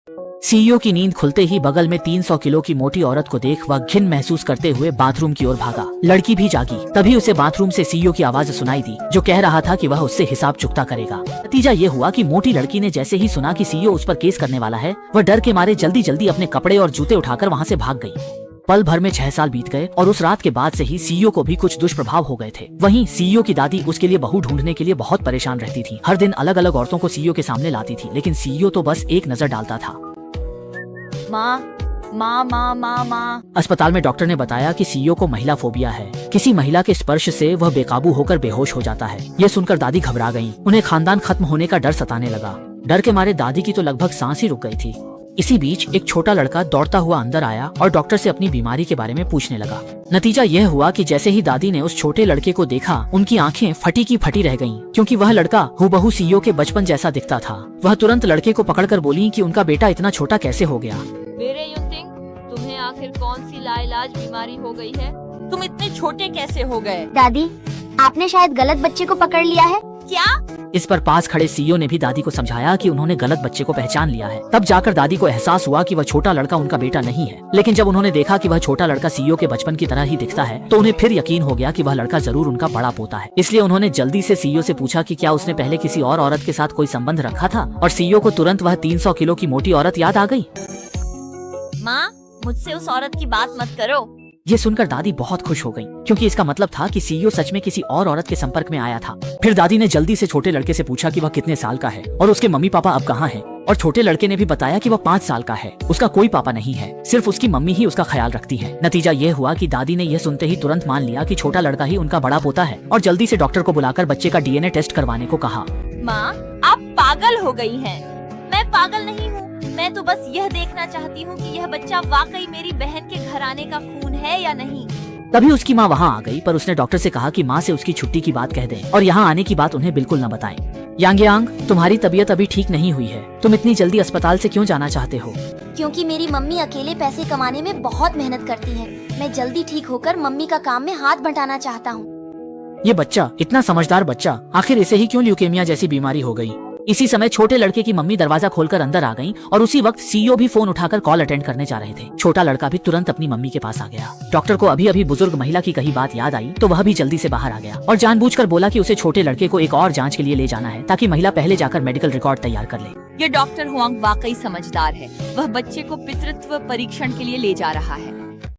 CEO की नींद खुलते ही बगल में 300 किलो की मोटी औरत को देख वह घिन महसूस करते हुए बाथरूम की ओर भागा। लड़की भी जागी। तभी उसे बाथरूम से सीईओ की आवाज सुनाई दी, जो कह रहा था कि वह उससे हिसाब चुकता करेगा। नतीजा ये हुआ कि मोटी लड़की ने जैसे ही सुना कि सीईओ उस पर केस करने वाला है, वह डर के मारे जल्दी जल्दी अपने कपड़े और जूते उठाकर वहाँ से भाग गई। पल भर में 6 साल बीत गए और उस रात के बाद से ही सीईओ को भी कुछ दुष्प्रभाव हो गए थे। वहीं सीईओ की दादी उसके लिए बहू ढूंढने के लिए बहुत परेशान रहती थी। हर दिन अलग अलग औरतों को सीईओ के सामने लाती थी, लेकिन सीईओ तो बस एक नजर डालता था। माँ माँ माँ माँ माँ। अस्पताल में डॉक्टर ने बताया कि सीईओ को महिला फोबिया है। किसी महिला के स्पर्श से वह बेकाबू होकर बेहोश हो जाता है। ये सुनकर दादी घबरा गईं। उन्हें खानदान खत्म होने का डर सताने लगा। डर के मारे दादी की तो लगभग सांस ही रुक गई थी। इसी बीच एक छोटा लड़का दौड़ता हुआ अंदर आया और डॉक्टर से अपनी बीमारी के बारे में पूछने लगा। नतीजा यह हुआ कि जैसे ही दादी ने उस छोटे लड़के को देखा, उनकी आंखें फटी की फटी रह गईं, क्योंकि वह लड़का हूबहू सीईओ के बचपन जैसा दिखता था। वह तुरंत लड़के को पकड़कर बोली कि उनका बेटा इतना छोटा कैसे हो गया। मेरे यू थिंक तुम्हें आखिर कौन सी लाइलाज बीमारी हो गई है? तुम इतने छोटे कैसे हो गए? दादी, आपने शायद गलत बच्चे को पकड़ लिया है। क्या? इस पर पास खड़े सीईओ ने भी दादी को समझाया कि उन्होंने गलत बच्चे को पहचान लिया है। तब जाकर दादी को एहसास हुआ कि वह छोटा लड़का उनका बेटा नहीं है। लेकिन जब उन्होंने देखा कि वह छोटा लड़का सीईओ के बचपन की तरह ही दिखता है, तो उन्हें फिर यकीन हो गया कि वह लड़का जरूर उनका बड़ा पोता है। इसलिए उन्होंने जल्दी से सीईओ से पूछा कि क्या उसने पहले किसी और औरत के साथ कोई संबंध रखा था, और सीईओ को तुरंत वह 300 किलो की मोटी औरत याद आ गई। माँ, मुझसे उस औरत की बात मत करो। ये सुनकर दादी बहुत खुश हो गई, क्योंकि इसका मतलब था कि सीईओ सच में किसी और औरत के संपर्क में आया था। फिर दादी ने जल्दी से छोटे लड़के से पूछा कि वह कितने साल का है और उसके मम्मी पापा अब कहाँ हैं। और छोटे लड़के ने भी बताया कि वह 5 साल का है। उसका कोई पापा नहीं है, सिर्फ उसकी मम्मी ही उसका ख्याल रखती है। नतीजा ये हुआ कि दादी ने यह सुनते ही तुरंत मान लिया कि छोटा लड़का ही उनका बड़ा पोता है, और जल्दी से डॉक्टर को बुलाकर बच्चे का डीएनए टेस्ट करवाने को कहा। माँ, आप पागल हो गई हैं। मैं पागल नहीं हूँ। मैं तो बस यह देखना चाहती हूँ कि यह बच्चा वाकई मेरी बहन के घराने का खून है या नहीं। तभी उसकी माँ वहाँ आ गई, पर उसने डॉक्टर से कहा कि माँ से उसकी छुट्टी की बात कह दें और यहाँ आने की बात उन्हें बिल्कुल न बताएं। यांग, तुम्हारी तबीयत अभी ठीक नहीं हुई है। तुम इतनी जल्दी अस्पताल से क्यों जाना चाहते हो? क्योंकि मेरी मम्मी अकेले पैसे कमाने में बहुत मेहनत करती है। मैं जल्दी ठीक होकर मम्मी का काम में हाथ बंटाना चाहता हूँ। ये बच्चा, इतना समझदार बच्चा, आखिर इसे ही क्यों ल्यूकेमिया जैसी बीमारी हो गई? इसी समय छोटे लड़के की मम्मी दरवाजा खोलकर अंदर आ गईं, और उसी वक्त सीईओ भी फोन उठाकर कॉल अटेंड करने जा रहे थे। छोटा लड़का भी तुरंत अपनी मम्मी के पास आ गया। डॉक्टर को अभी अभी बुजुर्ग महिला की कही बात याद आई, तो वह भी जल्दी से बाहर आ गया और जानबूझकर बोला कि उसे छोटे लड़के को एक और जांच के लिए ले जाना है, ताकि महिला पहले जाकर मेडिकल रिकॉर्ड तैयार कर ले। ये डॉक्टर हुआंग वाकई समझदार है। वह बच्चे को पितृत्व परीक्षण के लिए ले जा रहा है।